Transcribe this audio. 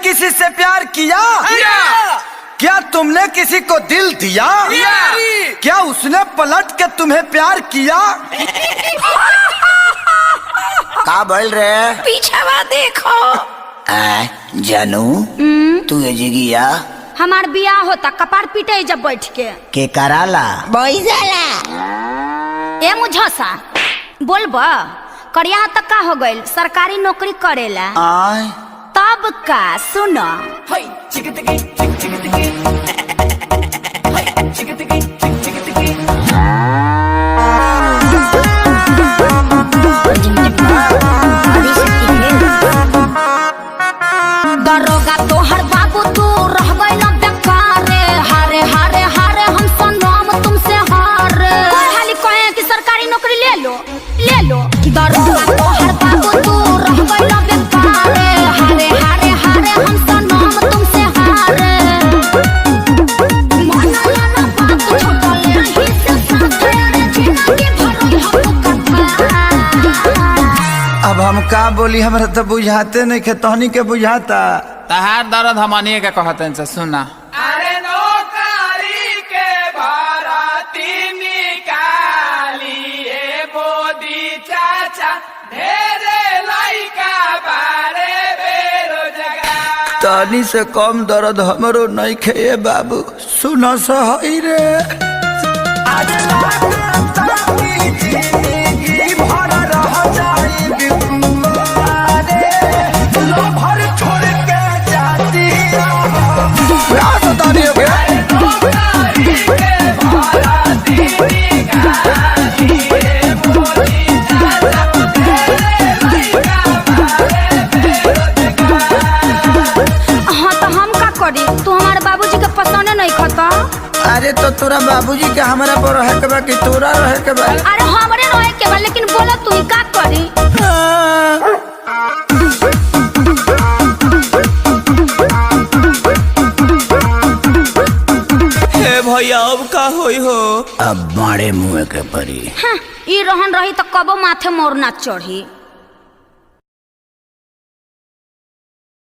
किसी से प्यार किया? क्या तुमने किसी को दिल दिया? क्या उसने पलट के तुम्हें प्यार किया? का बोल रहे? पीछे देखो। जानू तू जिगिया हमार बियाह होता कपार पीटे जब बैठ के कराला बैजाला। ए मुझसा बोलबा करिया तक का हो गइल सरकारी नौकरी करेला तब का सुनो। दरोगा तोहर बाबू तू रह गइल बेकार हारे हारे हारे हम सनम तुमसे हारे खाली कहे कि सरकारी नौकरी ले लो दरोगा तोहर बाबू तू रह गइल बेकार हारे हारे हारे हम सनम तुमसे हारे मनला ना बात छोटले ही से साथे जिंदगी भर हम कथा। अब हम का बोली हमरा तो बुझाते नहीं के तहनी के बुझाता तहार दर्द हमनी के कहते से सुना। अरे नौकरी के भरती निकालिए मोदी चाचा ढेरे लइका बारे बेरोजगार। तहनी से कम दर्द हमरो नहीं खे बाबू सुना सही रे। तू हमारे बाबूजी के पसंद नहीं खाता। अरे तो तोरा बाबूजी के हमारा पर रहे के बा कि तोरा रहे के बा? अरे हमरे रहे के बा लेकिन बोला तू ही का करी। हे भैया अब का होई हो? अब मारे मुँह के परी। ई रहन रही तो कबो माथे मोर ना चढ़ी।